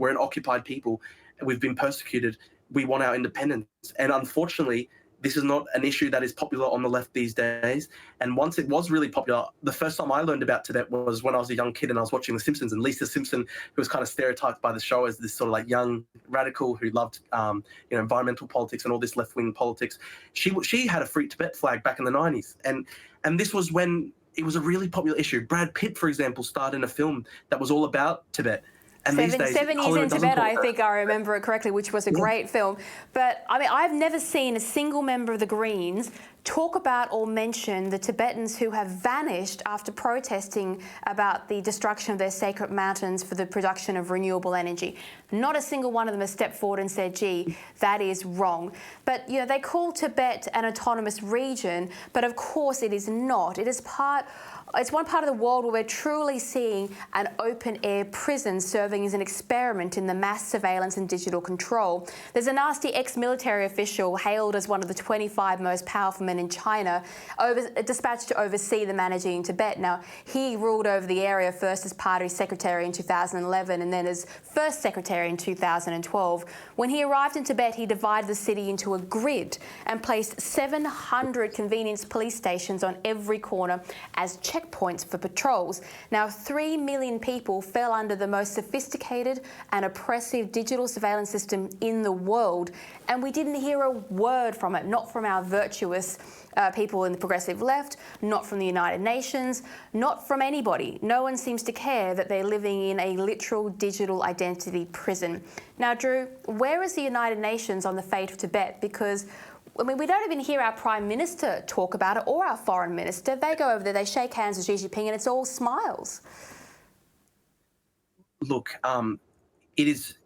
we're an occupied people, and we've been persecuted. We want our independence. And unfortunately, this is not an issue that is popular on the left these days. And once it was really popular, the first time I learned about Tibet was when I was a young kid and I was watching The Simpsons, and Lisa Simpson, who was kind of stereotyped by the show as this sort of like young radical who loved environmental politics and all this left-wing politics. She had a Free Tibet flag back in the 90s. And this was when it was a really popular issue. Brad Pitt, for example, starred in a film that was all about Tibet. And these days, 7 years in Tibet, I think I remember it correctly, which was a great film. But I mean, I've never seen a single member of the Greens talk about or mention the Tibetans who have vanished after protesting about the destruction of their sacred mountains for the production of renewable energy. Not a single one of them has stepped forward and said, gee, that is wrong. But, you know, they call Tibet an autonomous region, but of course it is not. It is it's one part of the world where we're truly seeing an open-air prison serving as an experiment in the mass surveillance and digital control. There's a nasty ex-military official hailed as one of the 25 most powerful men in China, dispatched to oversee the managing in Tibet. Now, he ruled over the area first as party secretary in 2011 and then as first secretary in 2012. When he arrived in Tibet, he divided the city into a grid and placed 700 convenience police stations on every corner as checkpoints for patrols. Now, 3 million people fell under the most sophisticated and oppressive digital surveillance system in the world, and we didn't hear a word from it, not from our virtuous people in the progressive left, not from the United Nations, not from anybody. No one seems to care that they're living in a literal digital identity prison. Now, Drew, where is the United Nations on the fate of Tibet? Because I mean, we don't even hear our Prime Minister talk about it or our Foreign Minister. They go over there, they shake hands with Xi Jinping, and it's all smiles. Look, it is.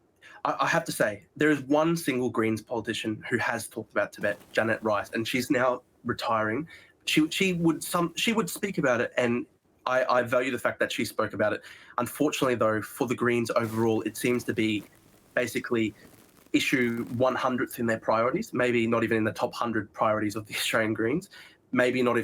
I have to say, there is one single Greens politician who has talked about Tibet, Janet Rice, and she's now retiring. She would speak about it, and I value the fact that she spoke about it. Unfortunately, though, for the Greens overall, it seems to be basically issue 100th in their priorities, maybe not even in the top 100 priorities of the Australian Greens, maybe not even